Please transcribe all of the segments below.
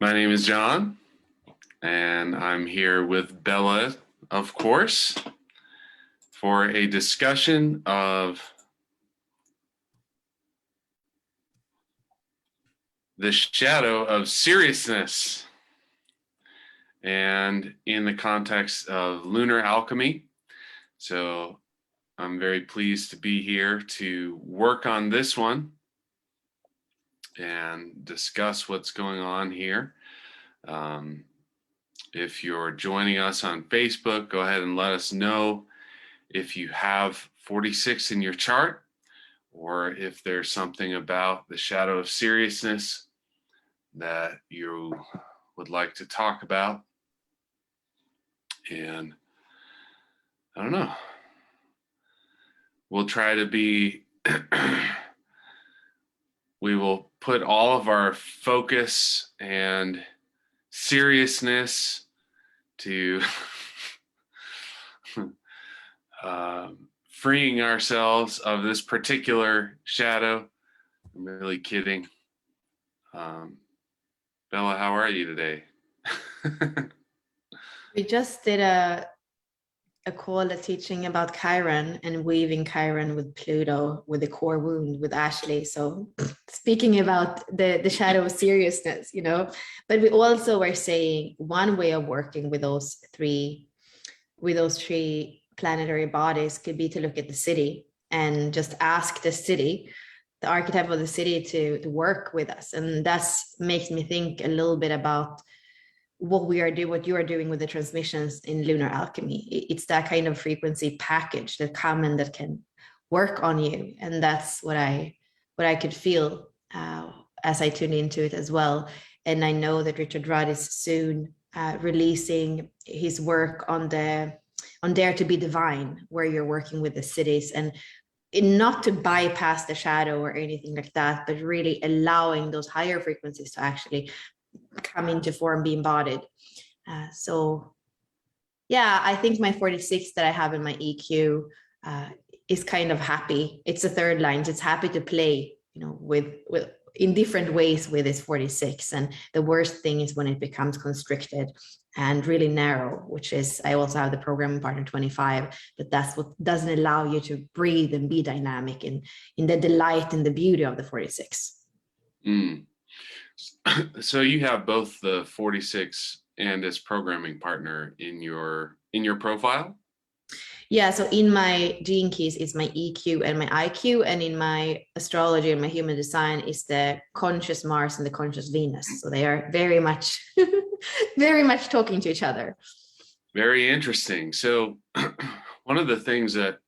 My name is John, and I'm here with Bella, of course, for a discussion of the shadow of seriousness, and in the context of lunar alchemy. So I'm very pleased to be here to work on this one and discuss what's going on here. If you're joining us on Facebook, go ahead and let us know if you have 46 in your chart, or if there's something about the shadow of seriousness that you would like to talk about. And I don't know, we'll try to be, we will put all of our focus and seriousness to freeing ourselves of this particular shadow. I'm really kidding. Bella, how are you today? We just did a call teaching about Chiron and weaving Chiron with Pluto with the core wound with Ashley. So speaking about the shadow of seriousness, but we also were saying one way of working with those three planetary bodies could be to look at the city and just ask the city, the archetype of the city, to work with us. And that makes me think a little bit about what you are doing with the transmissions in Lunar Alchemy. It's that kind of frequency package that come and that can work on you. And that's what I could feel as I tune into it as well. And I know that Richard Rudd is soon releasing his work on Dare to be Divine, where you're working with the cities, and not to bypass the shadow or anything like that, but really allowing those higher frequencies to actually come into form, be embodied. So yeah, I think my 46 that I have in my EQ is kind of happy. It's the third line. It's happy to play, with in different ways with this 46. And the worst thing is when it becomes constricted and really narrow, which is, I also have the programming partner 25, but that's what doesn't allow you to breathe and be dynamic in the delight and the beauty of the 46. So you have both the 46 and its programming partner in your profile? Yeah, so in my gene keys is my EQ and my IQ, and in my astrology and my human design is the conscious Mars and the conscious Venus. So they are very much very much talking to each other. Very interesting. So one of the things that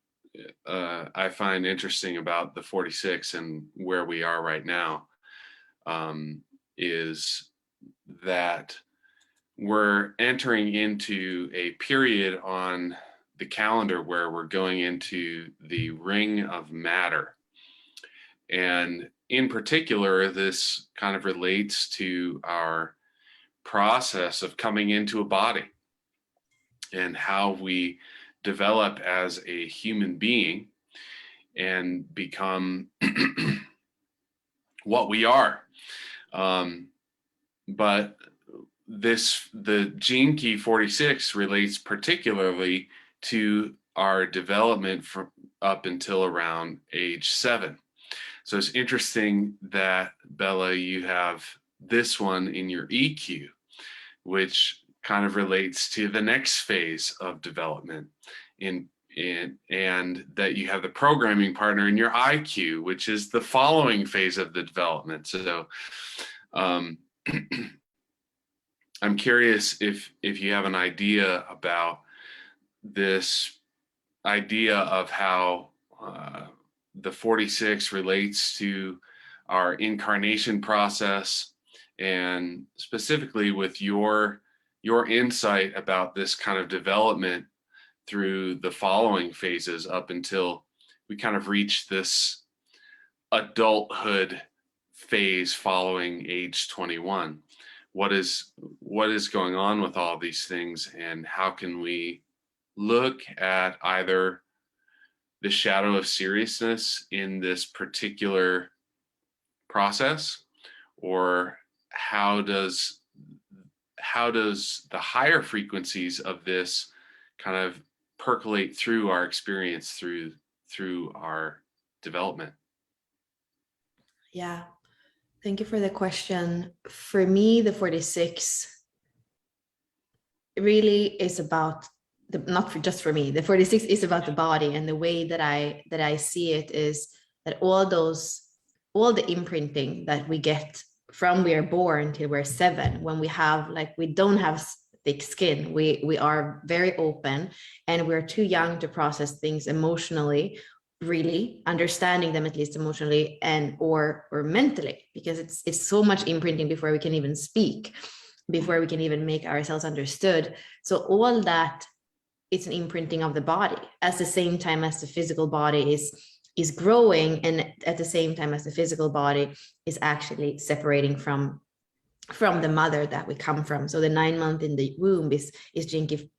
I find interesting about the 46 and where we are right now is that we're entering into a period on the calendar where we're going into the ring of matter. And in particular, this kind of relates to our process of coming into a body and how we develop as a human being and become what we are. But the gene key 46 relates particularly to our development from up until around age 7. So it's interesting that, Bella, you have this one in your EQ, which kind of relates to the next phase of development and that you have the programming partner in your IQ, which is the following phase of the development. So I'm curious if you have an idea about this idea of how the 46 relates to our incarnation process, and specifically with your insight about this kind of development through the following phases up until we kind of reach this adulthood phase following age 21. What is going on with all these things, and how can we look at either the shadow of seriousness in this particular process, or how does how does the higher frequencies of this kind of percolate through our experience, through our development? Yeah, thank you for the question. For me, the 46 really is about the, not for just for me, the 46 is about the body, and the way that I see it is that all the imprinting that we get from we are born till we're 7, when we have like, we don't have thick skin, we are very open, and we're too young to process things emotionally, really understanding them, at least emotionally and or mentally, because it's so much imprinting before we can even speak, before we can even make ourselves understood. So all that, it's an imprinting of the body, at the same time as the physical body is growing, and at the same time as the physical body is actually separating from the mother that we come from. So the 9 month in the womb is Jinki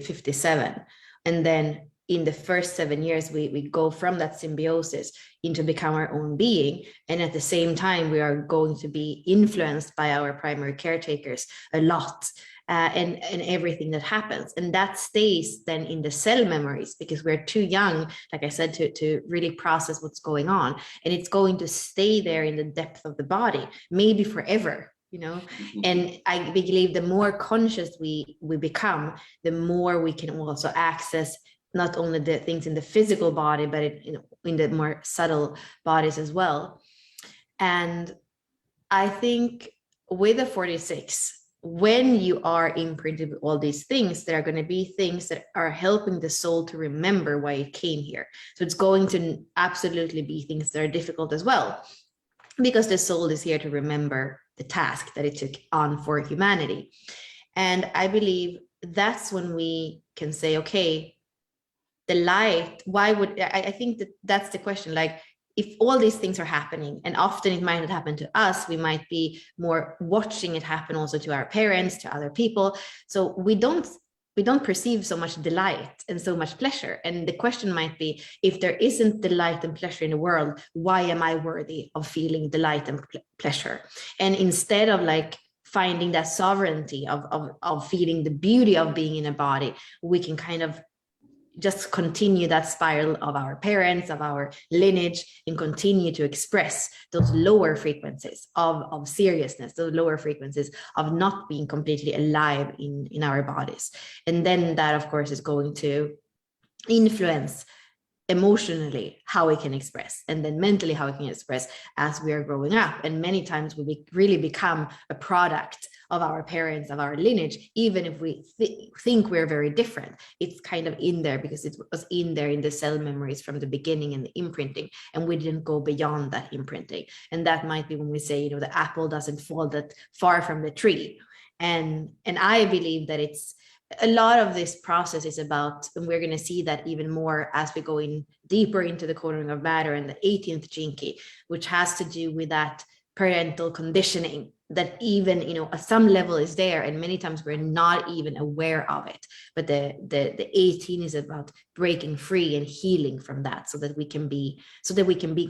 57, and then in the first 7 years we go from that symbiosis into become our own being, and at the same time we are going to be influenced by our primary caretakers a lot, and everything that happens, and that stays then in the cell memories, because we're too young, like I said, to really process what's going on, and it's going to stay there in the depth of the body, maybe forever, you know. And I believe the more conscious we become, the more we can also access not only the things in the physical body, but in the more subtle bodies as well. And I think with the 46, when you are imprinted with all these things, there are going to be things that are helping the soul to remember why it came here. So it's going to absolutely be things that are difficult as well, because the soul is here to remember the task that it took on for humanity. And I believe that's when we can say, okay, the light, why would I think that's the question, like, if all these things are happening, and often it might not happen to us, we might be more watching it happen also to our parents, to other people, so we don't perceive so much delight and so much pleasure. And the question might be, if there isn't delight and pleasure in the world, why am I worthy of feeling delight and pleasure? And instead of like finding that sovereignty of feeling the beauty of being in a body, we can kind of just continue that spiral of our parents, of our lineage, and continue to express those lower frequencies of seriousness, those lower frequencies of not being completely alive in our bodies. And then that, of course, is going to influence emotionally how we can express, and then mentally how we can express as we are growing up. And many times we really become a product of our parents, of our lineage, even if we think we're very different. It's kind of in there because it was in there in the cell memories from the beginning and the imprinting, and we didn't go beyond that imprinting. And that might be when we say, you know, the apple doesn't fall that far from the tree. And I believe that it's a lot of this process is about, and we're going to see that even more as we go in deeper into the coding of matter and the 18th jinki, which has to do with that parental conditioning that even, you know, at some level is there, and many times we're not even aware of it. But the 18 is about breaking free and healing from that, so that we can be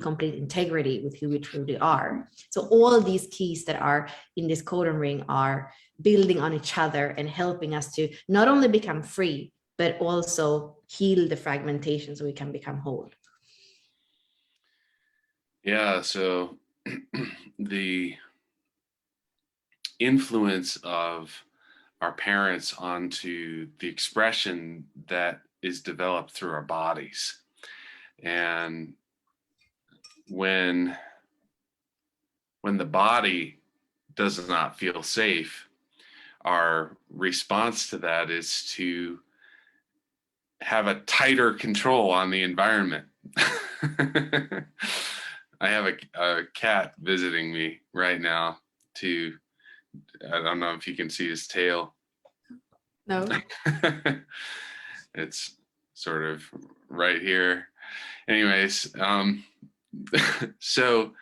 complete integrity with who we truly are. So all these keys that are in this codon ring are building on each other and helping us to not only become free, but also heal the fragmentation so we can become whole. Yeah, so the influence of our parents onto the expression that is developed through our bodies. And when the body does not feel safe, our response to that is to have a tighter control on the environment. I have a cat visiting me right now. I don't know if you can see his tail. No. It's sort of right here. Anyways, so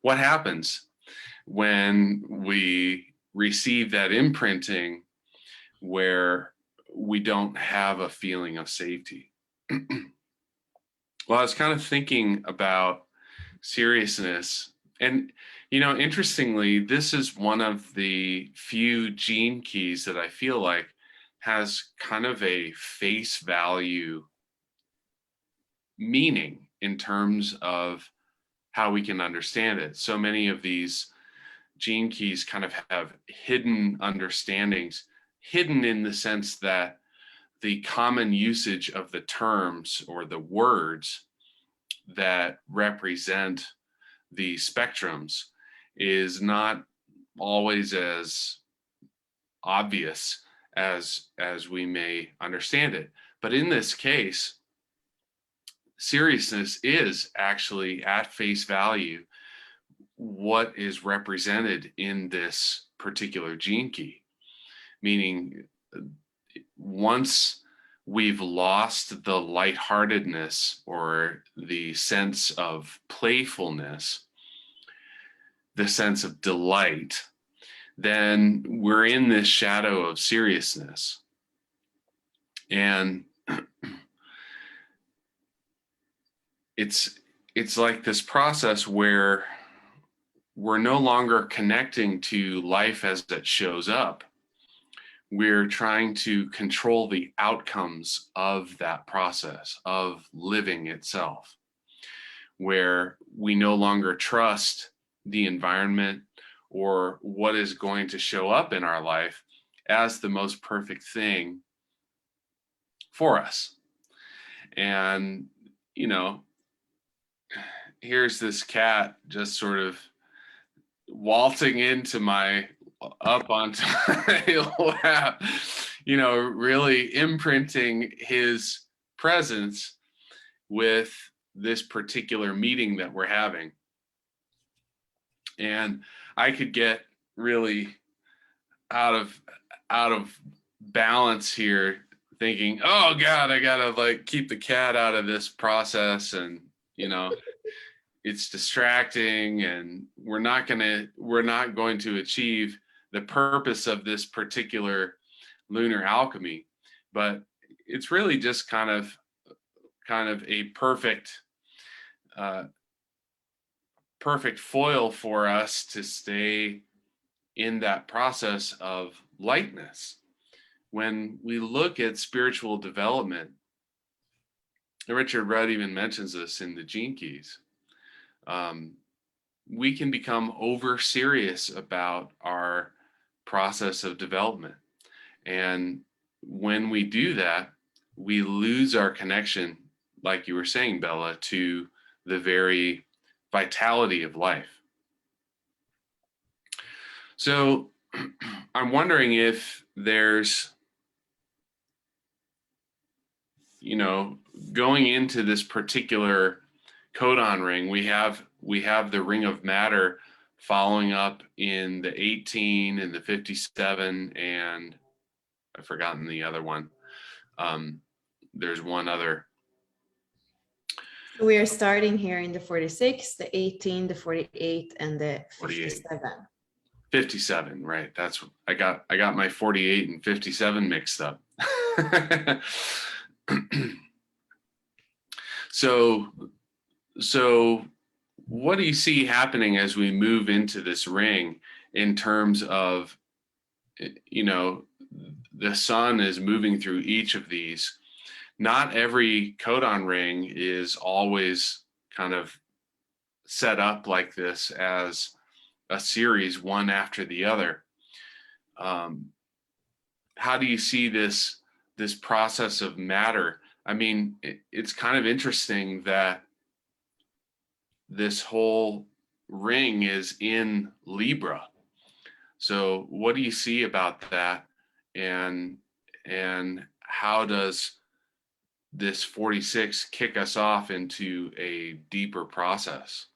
what happens when we receive that imprinting where we don't have a feeling of safety? Well, I was kind of thinking about seriousness And, interestingly, this is one of the few gene keys that I feel like has kind of a face value meaning in terms of how we can understand it. So many of these gene keys kind of have hidden understandings, hidden in the sense that the common usage of the terms or the words that represent the spectrums is not always as obvious as we may understand it. But in this case, seriousness is actually at face value what is represented in this particular gene key, meaning once we've lost the lightheartedness or the sense of playfulness, the sense of delight, then we're in this shadow of seriousness. And it's like this process where we're no longer connecting to life as it shows up. We're trying to control the outcomes of that process, of living itself, where we no longer trust the environment or what is going to show up in our life as the most perfect thing for us. And, here's this cat just sort of waltzing into my up onto my lap, really imprinting his presence with this particular meeting that we're having. And I could get really out of balance here thinking, oh God, I gotta keep the cat out of this process. And, it's distracting and we're not going to achieve the purpose of this particular lunar alchemy. But it's really just kind of a perfect foil for us to stay in that process of lightness. When we look at spiritual development, Richard Rudd even mentions this in the Gene Keys, we can become over serious about our process of development. And when we do that, we lose our connection, like you were saying, Bella, to the very vitality of life. So I'm wondering if there's, going into this particular codon ring, we have the ring of matter following up in the 18 and the 57, and I've forgotten the other one. There's one other. We are starting here in the 46, the 18, the 48, and the 57. 57, right? That's I got my 48 and 57 mixed up. So what do you see happening as we move into this ring in terms of, the sun is moving through each of these? Not every codon ring is always kind of set up like this as a series, one after the other. How do you see this process of matter? I mean, it's kind of interesting that this whole ring is in Libra. So what do you see about that? And how does this 46 kick us off into a deeper process?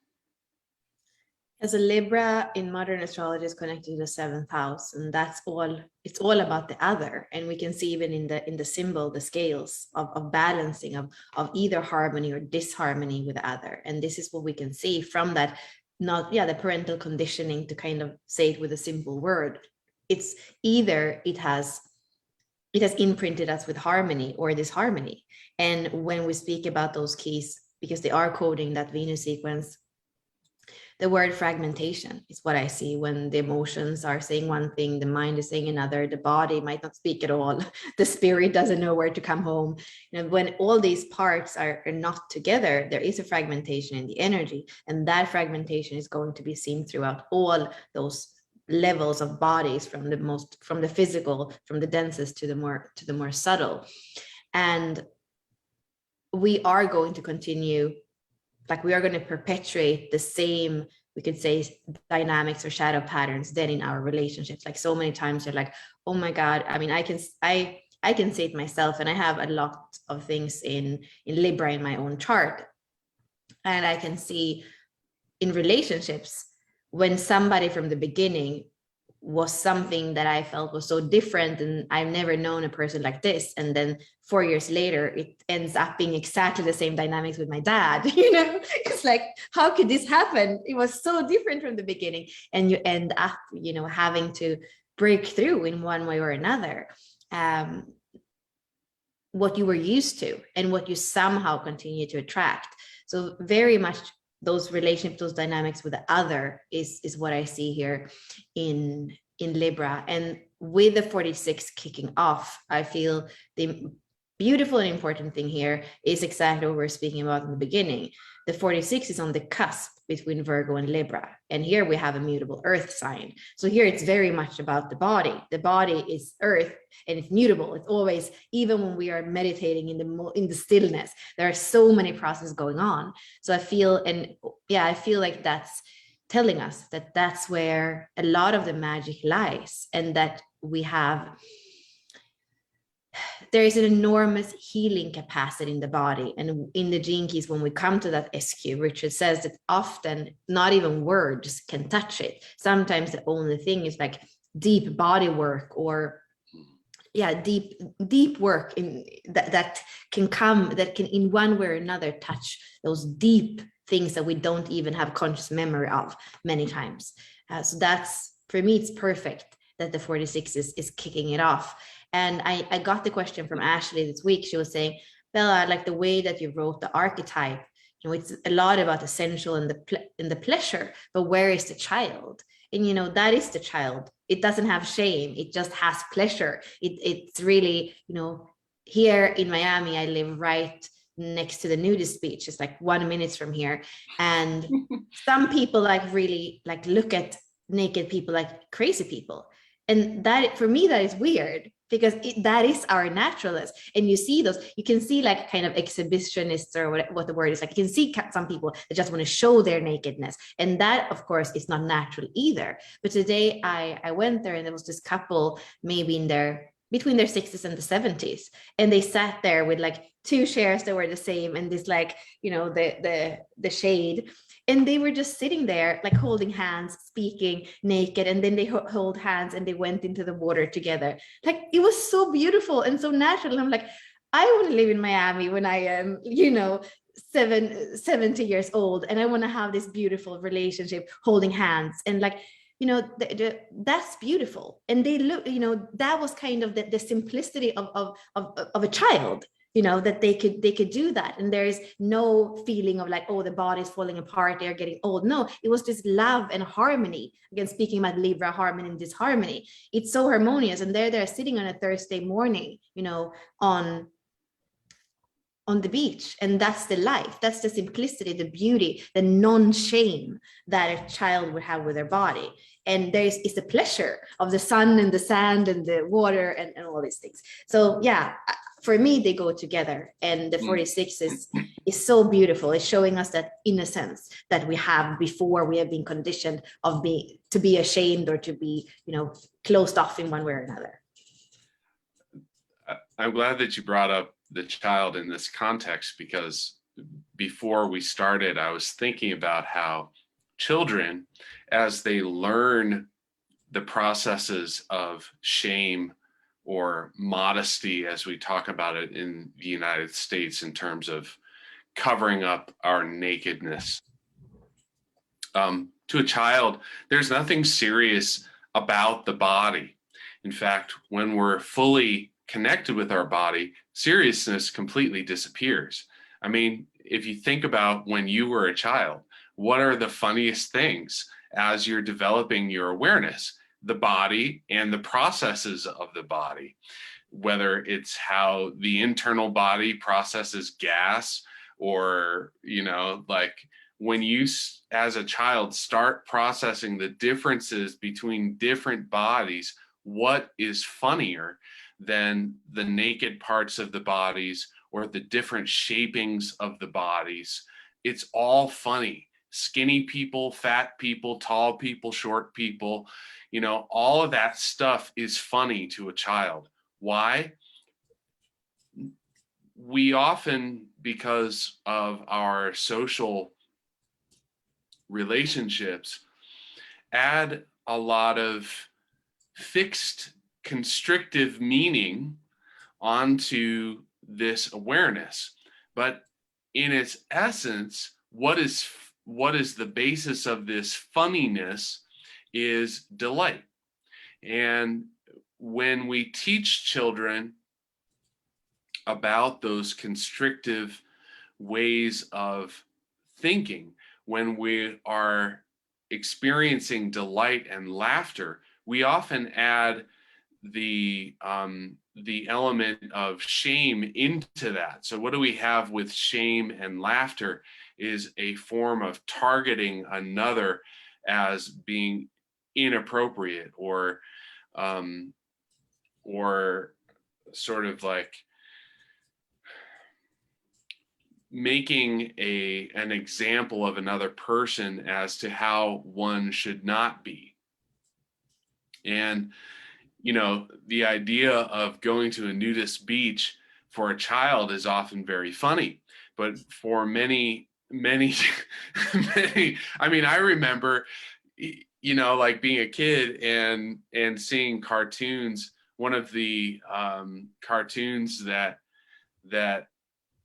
As a Libra in modern astrology is connected to the 7th house, and that's all. It's all about the other, and we can see even in the symbol, the scales of balancing of either harmony or disharmony with the other. And this is what we can see from that. The parental conditioning, to kind of say it with a simple word. It's either it has imprinted us with harmony or disharmony. And when we speak about those keys, because they are coding that Venus sequence, the word fragmentation is what I see when the emotions are saying one thing, the mind is saying another, the body might not speak at all, the spirit doesn't know where to come home. When all these parts are not together, there is a fragmentation in the energy, and that fragmentation is going to be seen throughout all those levels of bodies, from the physical, from the densest to the more subtle. And we are going to continue, like we are going to perpetuate the same, we could say, dynamics or shadow patterns then in our relationships. Like so many times you're like, oh my God, I mean, I can say it myself, and I have a lot of things in Libra in my own chart. And I can see in relationships, when somebody from the beginning was something that I felt was so different, and I've never known a person like this, and then 4 years later it ends up being exactly the same dynamics with my dad. It's like, how could this happen? It was so different from the beginning, and you end up having to break through in one way or another what you were used to and what you somehow continue to attract. So very much those relationships, those dynamics with the other is what I see here in Libra. And with the 46 kicking off, I feel the beautiful and important thing here is exactly what we're speaking about in the beginning. The 46 is on the cusp between Virgo and Libra. And here we have a mutable earth sign. So here it's very much about the body. The body is earth and it's mutable. It's always, even when we are meditating in the stillness, there are so many processes going on. So I feel like that's telling us that that's where a lot of the magic lies, and that there is an enormous healing capacity in the body. And in the Gene Keys, when we come to that SQ, Richard says that often not even words can touch it. Sometimes the only thing is like deep body work, or deep work in that can in one way or another touch those deep things that we don't even have conscious memory of many times. So that's, for me, it's perfect that the 46 is kicking it off. And I got the question from Ashley this week. She was saying, Bella, I like the way that you wrote the archetype. It's a lot about the sensual and the pleasure, but where is the child? And that is the child. It doesn't have shame. It just has pleasure. It's really, here in Miami, I live right next to the nudist beach. It's like 1 minute from here. And some people really look at naked people like crazy people. And that, for me, that is weird, because that is our naturalness. And you can see like kind of exhibitionists, or what the word is. Like, you can see some people that just want to show their nakedness. And that, of course, is not natural either. But today I went there, and there was this couple, maybe between their 60s and the 70s. And they sat there with like 2 chairs that were the same, and this the shade. And they were just sitting there, like holding hands, speaking naked. And then they hold hands and they went into the water together. Like, it was so beautiful and so natural. And I'm like, I want to live in Miami when I am, 70 years old. And I want to have this beautiful relationship, holding hands. And like, that's beautiful. And they look, that was kind of the simplicity of a child. That they could do that. And there is no feeling of like, oh, the body's falling apart, they're getting old. No, it was just love and harmony. Again, speaking about Libra, harmony and disharmony. It's so harmonious. And they're sitting on a Thursday morning, on the beach. And that's the life. That's the simplicity, the beauty, the non-shame that a child would have with their body. And it's the pleasure of the sun and the sand and the water and all these things. So yeah, for me, they go together. And the 46 is so beautiful. It's showing us that innocence that we have before we have been conditioned to be ashamed, or to be, closed off in one way or another. I'm glad that you brought up the child in this context, because before we started, I was thinking about how children, as they learn the processes of shame or modesty, as we talk about it in the United States, in terms of covering up our nakedness. To a child, there's nothing serious about the body. In fact, when we're fully connected with our body, seriousness completely disappears. I mean, if you think about when you were a child, what are the funniest things as you're developing your awareness? The body and the processes of the body, whether it's how the internal body processes gas, or, you know, like when you as a child start processing the differences between different bodies, what is funnier than the naked parts of the bodies or the different shapings of the bodies? It's all funny. Skinny people, fat people, tall people, short people, you know, all of that stuff is funny to a child. Why? We often, because of our social relationships, add a lot of fixed constrictive meaning onto this awareness. But in its essence, what is the basis of this funniness is delight. And when we teach children about those constrictive ways of thinking, when we are experiencing delight and laughter, we often add the element of shame into that. So what do we have with shame and laughter is a form of targeting another as being inappropriate, or sort of like making an example of another person as to how one should not be. And, you know, the idea of going to a nudist beach for a child is often very funny, but for many, many, many, I mean, I remember, you know, like being a kid and seeing cartoons. One of the cartoons that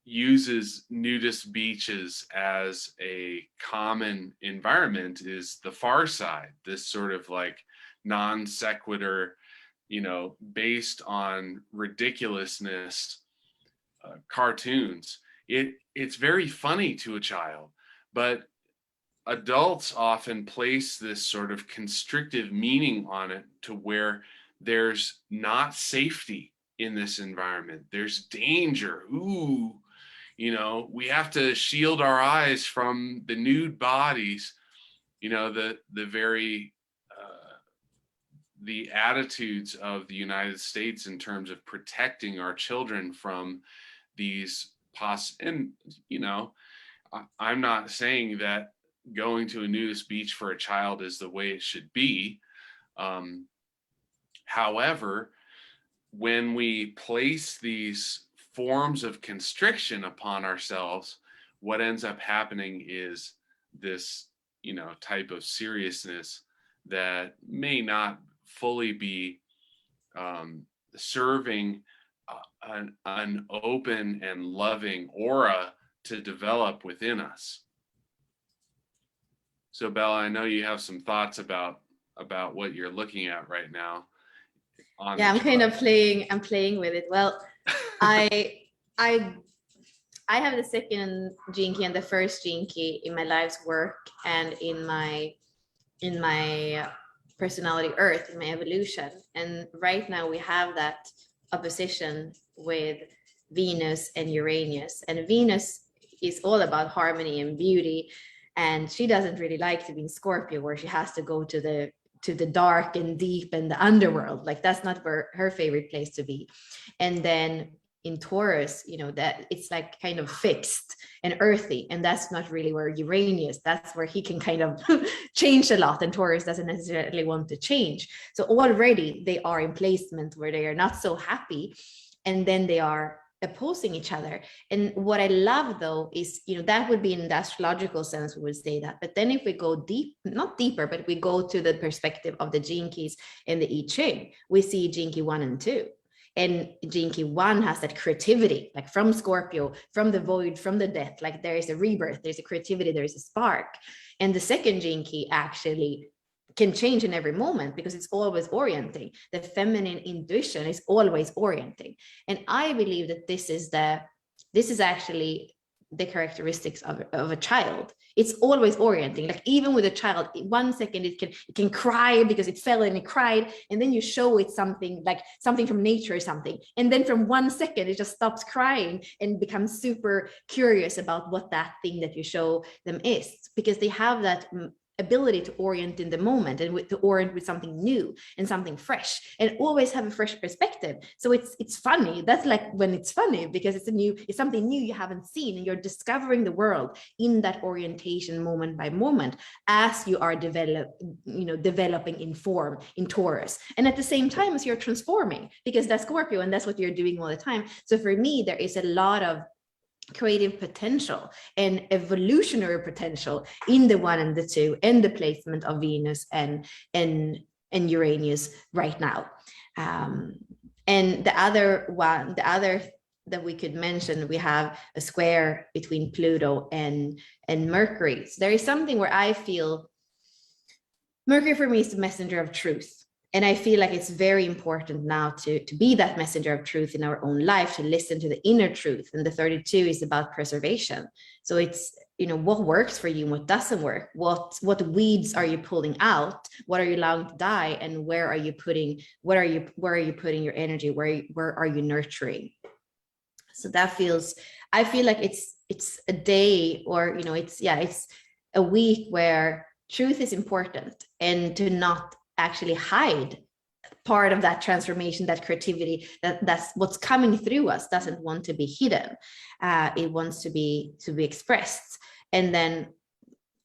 uses nudist beaches as a common environment is The Far Side, this sort of like non sequitur, you know, based on ridiculousness cartoons. It's very funny to a child, but adults often place this sort of constrictive meaning on it to where there's not safety in this environment. There's danger. Ooh, you know, we have to shield our eyes from the nude bodies. You know, the very the attitudes of the United States in terms of protecting our children from these and, you know, I'm not saying that going to a nudist beach for a child is the way it should be. However, when we place these forms of constriction upon ourselves, what ends up happening is this, you know, type of seriousness that may not fully be serving an open and loving aura to develop within us. So Bella, I know you have some thoughts about what you're looking at right now. Yeah, I'm kind of playing. I'm playing with it. Well, I I have the second gene key and the first gene key in my life's work and in my personality earth, in my evolution. And right now we have that opposition with Venus and Uranus. And Venus is all about harmony and beauty. And she doesn't really like to be in Scorpio, where she has to go to the dark and deep and the underworld. Like that's not her favorite place to be. And then in Taurus, you know, that it's like kind of fixed and earthy, and that's not really where Uranus, that's where he can kind of change a lot, and Taurus doesn't necessarily want to change. So already they are in placement where they are not so happy, and then they are opposing each other. And what I love though is, you know, that would be in the astrological sense, we would say that. But then if we go deep, not deeper, but we go to the perspective of the gene keys in the I Ching, we see gene key 1 and 2. And gene key 1 has that creativity, like from Scorpio, from the void, from the death, like there is a rebirth, there's a creativity, there's a spark. And the second gene key actually can change in every moment because it's always orienting. The feminine intuition is always orienting. And I believe that this is actually the characteristics of a child. It's always orienting. Like even with a child, 1 second it can cry because it fell and it cried, and then you show it something like something from nature or something, and then from 1 second it just stops crying and becomes super curious about what that thing that you show them is, because they have that ability to orient in the moment and to orient with something new and something fresh, and always have a fresh perspective. So it's funny. That's like when it's funny, because it's something new you haven't seen, and you're discovering the world in that orientation moment by moment as you are developing in form in Taurus, and at the same time as you're transforming, because that's Scorpio and that's what you're doing all the time. So for me, there is a lot of creative potential and evolutionary potential in the 1 and the 2 and the placement of Venus and Uranus right now. And the other that we could mention, we have a square between Pluto and Mercury. So there is something where I feel Mercury for me is the messenger of truth. And I feel like it's very important now to be that messenger of truth in our own life, to listen to the inner truth. And the 32 is about preservation. So it's, what works for you and what doesn't work. What weeds are you pulling out? What are you allowing to die? And where are you putting your energy? Where are you nurturing? So I feel like it's a day, or, it's a week where truth is important, and to not actually hide part of that transformation, that creativity, that's what's coming through us, doesn't want to be hidden. It wants to be expressed. And then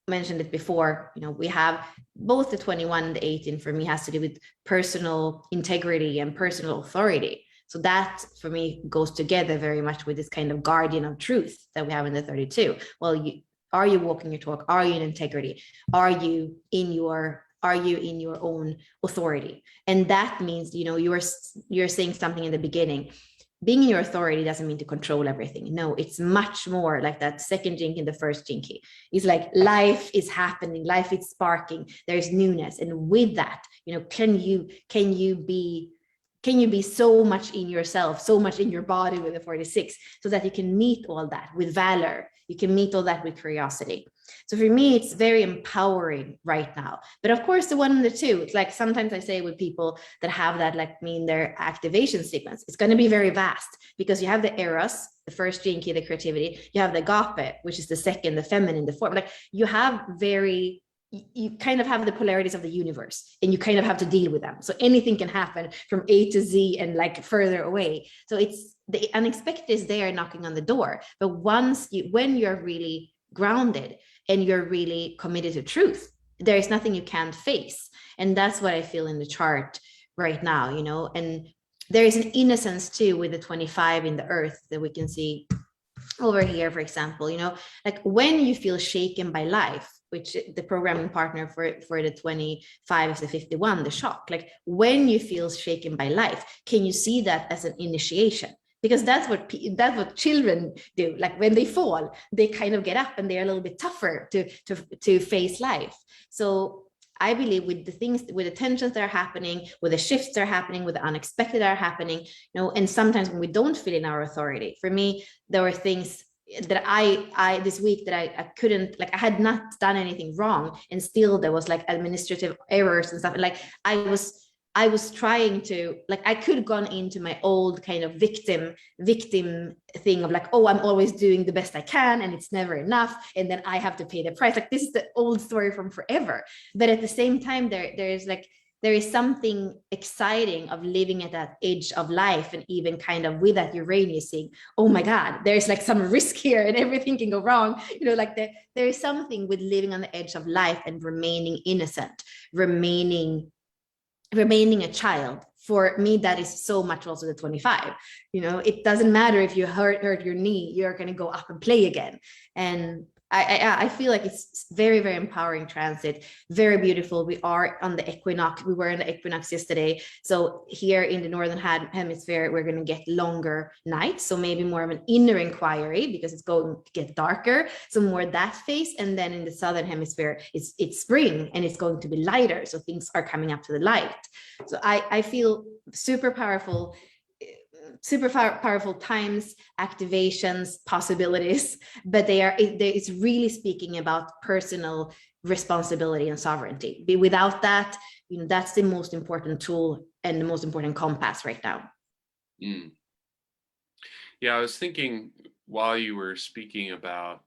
mentioned it before, we have both the 21 and the 18 for me has to do with personal integrity and personal authority. So that for me goes together very much with this kind of guardian of truth that we have in the 32. Well, are you walking your talk? Are you in integrity? Are you in your own authority? And that means, you're saying something in the beginning. Being in your authority doesn't mean to control everything. No, it's much more like that second jinky and the first jinky. It's like life is happening, life is sparking, there's newness. And with that, can you be so much in yourself, so much in your body with the 46, so that you can meet all that with valor, you can meet all that with curiosity. So for me, it's very empowering right now. But of course, the 1 and the 2, it's like sometimes I say with people that have that, like me, in their activation sequence, it's going to be very vast, because you have the Eros, the first jinky, the creativity, you have the Agape, which is the second, the feminine, the form. Like you kind of have the polarities of the universe, and you kind of have to deal with them. So anything can happen from A to Z and like further away. So it's the unexpected is there knocking on the door. But when you're really grounded and you're really committed to truth, there is nothing you can't face. And that's what I feel in the chart right now, and there is an innocence too with the 25 in the earth that we can see over here, for example, like when you feel shaken by life, which the programming partner for the 25 is the 51, the shock. Like when you feel shaken by life, can you see that as an initiation? Because that's what children do. Like when they fall, they kind of get up and they're a little bit tougher to face life. So I believe with the tensions that are happening, with the shifts that are happening, with the unexpected that are happening, and sometimes when we don't feel in our authority. For me, there were things that I this week that I couldn't, like I had not done anything wrong, and still there was like administrative errors and stuff. And like I was trying to, like, I could have gone into my old kind of victim thing of like, oh, I'm always doing the best I can and it's never enough, and then I have to pay the price. Like this is the old story from forever. But at the same time, there is something exciting of living at that edge of life, and even kind of with that Uranus saying, oh my God, there's like some risk here and everything can go wrong. Like there is something with living on the edge of life and remaining innocent, remaining a child. For me, that is so much also the 25. It doesn't matter if you hurt your knee, you're going to go up and play again. And I feel like it's very, very empowering transit, very beautiful. We are on the equinox. We were in the equinox yesterday. So here in the northern hemisphere, we're going to get longer nights. So maybe more of an inner inquiry because it's going to get darker. So more that phase. And then in the southern hemisphere, it's spring and it's going to be lighter. So things are coming up to the light. So I feel super powerful super powerful times, activations, possibilities, but it's really speaking about personal responsibility and sovereignty. Without that, that's the most important tool and the most important compass right now. Mm. Yeah, I was thinking while you were speaking about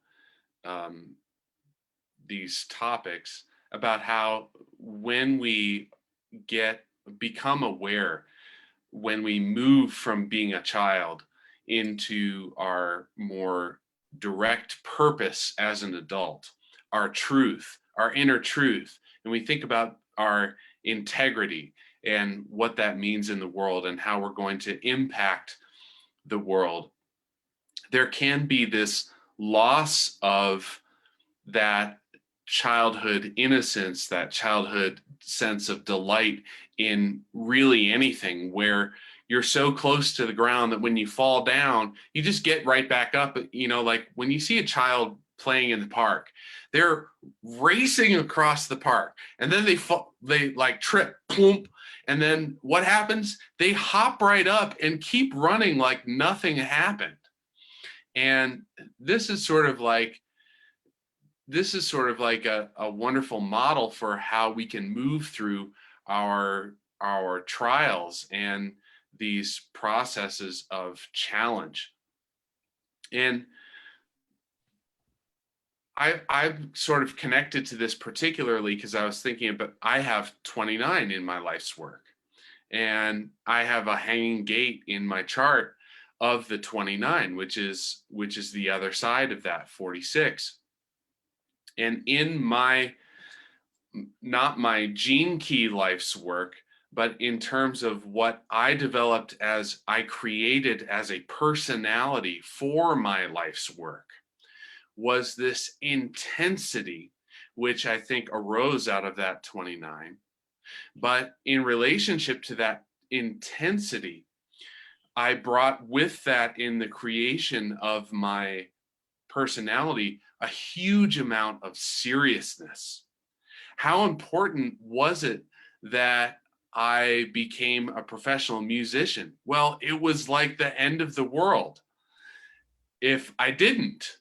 these topics, about how when we become aware, when we move from being a child into our more direct purpose as an adult, our truth, our inner truth, and we think about our integrity and what that means in the world and how we're going to impact the world, there can be this loss of that childhood innocence, that childhood sense of delight in really anything, where you're so close to the ground that when you fall down, you just get right back up. Like when you see a child playing in the park, they're racing across the park and then they like trip, plump. And then what happens? They hop right up and keep running like nothing happened. And this is sort of like a wonderful model for how we can move through our trials and these processes of challenge. And I've sort of connected to this particularly because I was thinking about, I have 29 in my life's work, and I have a hanging gate in my chart of the 29, which is the other side of that 46. And in not my gene key life's work, but in terms of what I developed as I created as a personality for my life's work, was this intensity, which I think arose out of that 29. But in relationship to that intensity, I brought with that in the creation of my personality a huge amount of seriousness. How important was it that I became a professional musician? Well, it was like the end of the world if I didn't,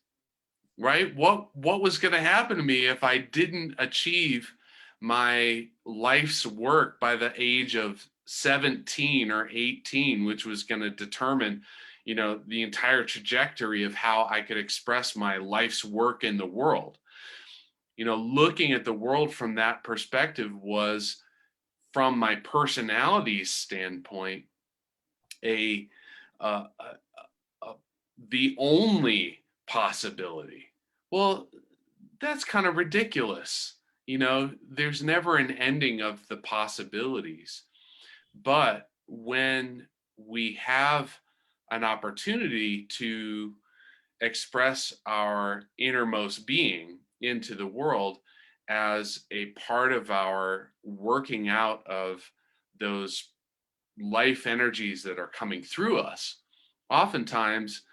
right? What was going to happen to me if I didn't achieve my life's work by the age of 17 or 18, which was going to determine, the entire trajectory of how I could express my life's work in the world. Looking at the world from that perspective was, from my personality standpoint, a, uh, the only possibility. Well, that's kind of ridiculous. There's never an ending of the possibilities. But when we have an opportunity to express our innermost being into the world as a part of our working out of those life energies that are coming through us, oftentimes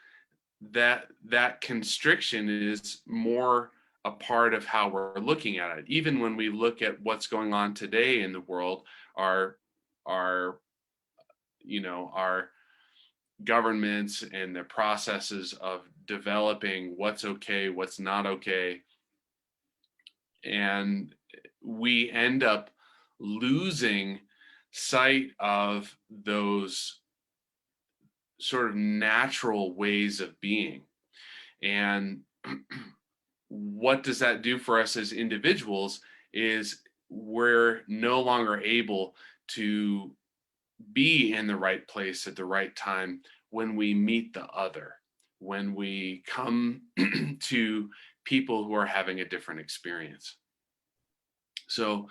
that constriction is more a part of how we're looking at it. Even when we look at what's going on today in the world, our our our governments and the processes of developing what's okay, what's not okay, and we end up losing sight of those sort of natural ways of being. And what does that do for us as individuals is we're no longer able to be in the right place at the right time when we meet the other, when we come to people who are having a different experience. So,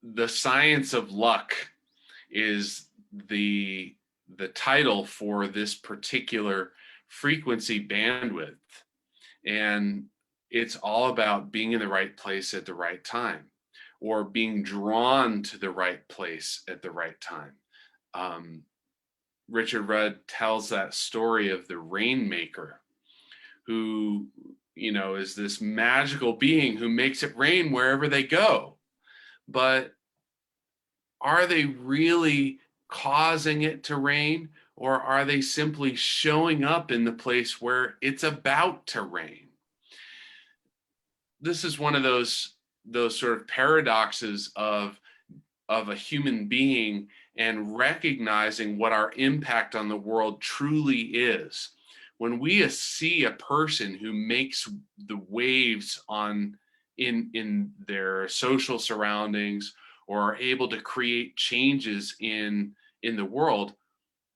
the science of luck is the title for this particular frequency bandwidth. And it's all about being in the right place at the right time, or being drawn to the right place at the right time. Richard Rudd tells that story of the rainmaker who, is this magical being who makes it rain wherever they go. But are they really causing it to rain, or are they simply showing up in the place where it's about to rain? This is one of those sort of paradoxes of a human being and recognizing what our impact on the world truly is. When we see a person who makes the waves in their social surroundings, or are able to create changes in the world,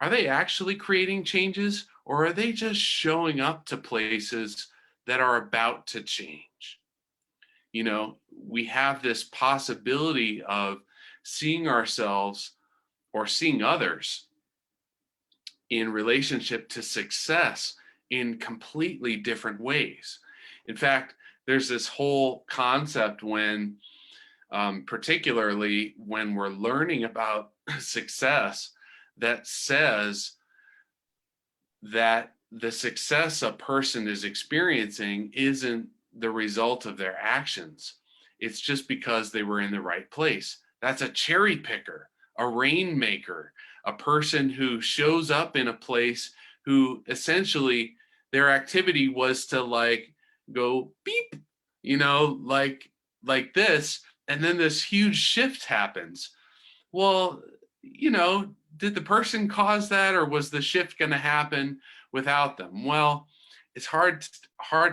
are they actually creating changes, or are they just showing up to places that are about to change? You know, we have this possibility of seeing ourselves or seeing others in relationship to success in completely different ways. In fact, there's this whole concept when, particularly when we're learning about success, that says that the success a person is experiencing isn't the result of their actions. It's just because they were in the right place. That's a cherry picker, a rainmaker, a person who shows up in a place who essentially their activity was to like go beep, you know, like this, and then this huge shift happens. Well, you know, did the person cause that, or was the shift going to happen without them? Well, it's hard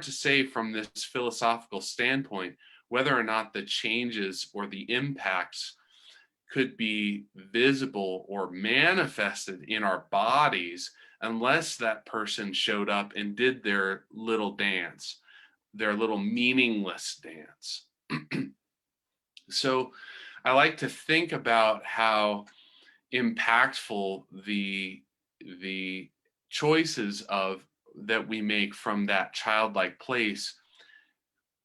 to say from this philosophical standpoint whether or not the changes or the impacts could be visible or manifested in our bodies unless that person showed up and did their little dance, their little meaningless dance. So I like to think about how impactful the choices of that we make from that childlike place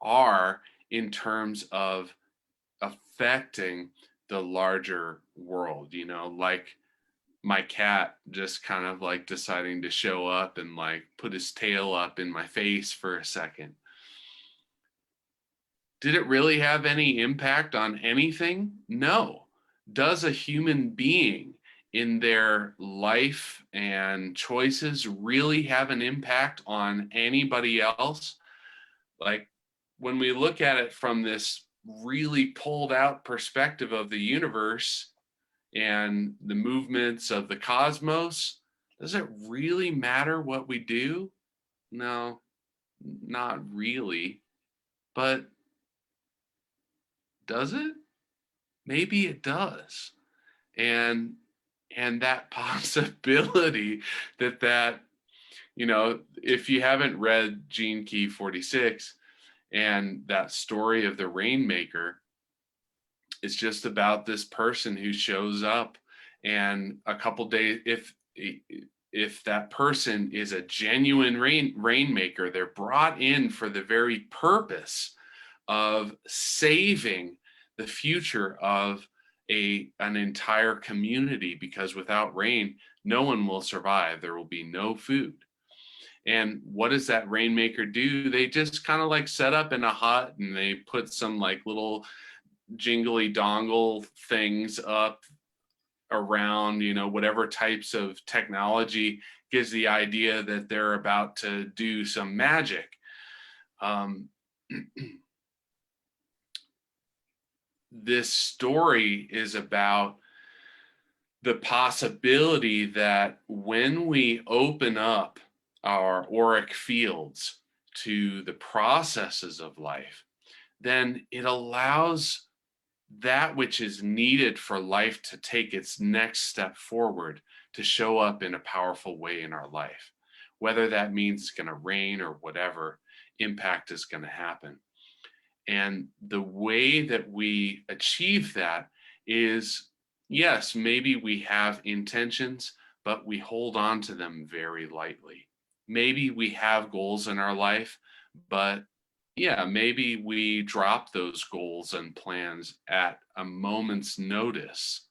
are in terms of affecting the larger world. You know, like my cat just kind of like deciding to show up and like put his tail up in my face for a second. Did it really have any impact on anything? No. Does a human being in their life and choices really have an impact on anybody else? Like when we look at it from this really pulled out perspective of the universe and the movements of the cosmos, does it really matter what we do? No, not really. But does it? Maybe it does. And that possibility that you know, if you haven't read Gene Key 46 and that story of the rainmaker, it's just about this person who shows up, and a couple days, if that person is a genuine rainmaker, they're brought in for the very purpose of saving the future of an entire community, because without rain no one will survive. There will be no food. And what does that rainmaker do? They just kind of like set up in a hut and they put some like little jingly dongle things up around, you know, whatever types of technology gives the idea that they're about to do some magic. This story is about the possibility that when we open up our auric fields to the processes of life, then it allows that which is needed for life to take its next step forward to show up in a powerful way in our life. Whether that means it's going to rain or whatever impact is going to happen. And the way that we achieve that is, yes, maybe we have intentions, but we hold on to them very lightly. Maybe we have goals in our life, but yeah, maybe we drop those goals and plans at a moment's notice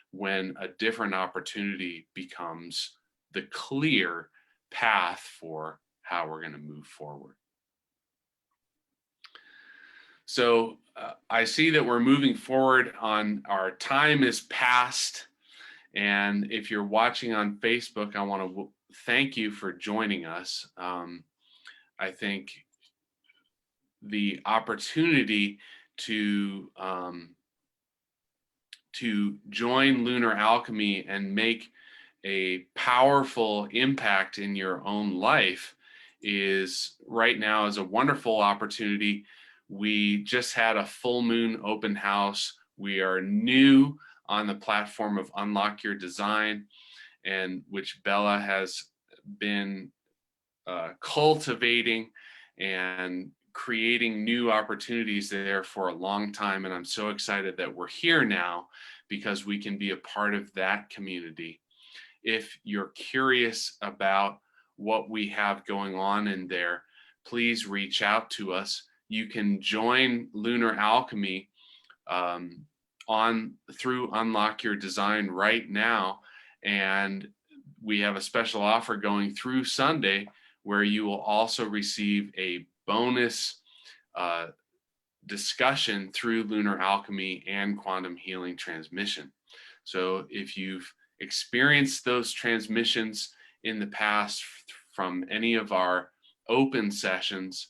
when a different opportunity becomes the clear path for how we're going to move forward. So I see that we're moving forward on our time is past, And if you're watching on Facebook, I want to thank you for joining us. I think the opportunity to join Lunar Alchemy and make a powerful impact in your own life is right now is a wonderful opportunity. We just had a full moon open house. We are new on the platform of Unlock Your Design, and which Bella has been cultivating and creating new opportunities there for a long time. And I'm so excited that we're here now because we can be a part of that community. If you're curious about what we have going on in there, please reach out to us. You can join Lunar Alchemy through Unlock Your Design right now, and we have a special offer going through Sunday where you will also receive a bonus discussion through Lunar Alchemy and quantum healing transmission. So if you've experienced those transmissions in the past from any of our open sessions,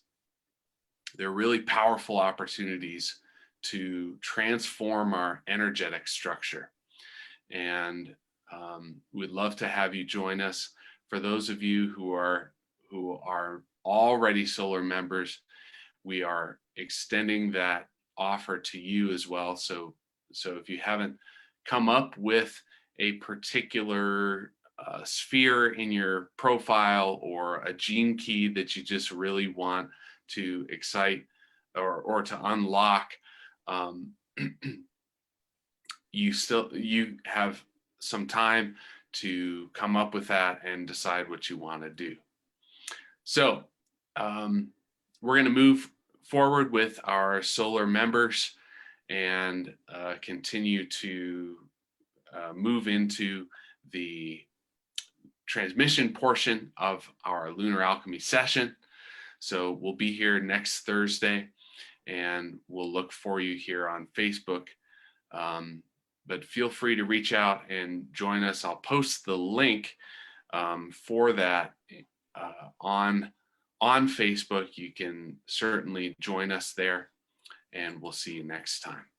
they're really powerful opportunities to transform our energetic structure. And we'd love to have you join us. For those of you who are already solar members, we are extending that offer to you as well. So if you haven't come up with a particular sphere in your profile or a gene key that you just really want to excite or to unlock, you have some time to come up with that and decide what you want to do. So we're going to move forward with our solar members and continue to move into the transmission portion of our Lunar Alchemy session. So we'll be here next Thursday, and we'll look for you here on Facebook. But feel free to reach out and join us. I'll post the link for that on Facebook. You can certainly join us there, and we'll see you next time.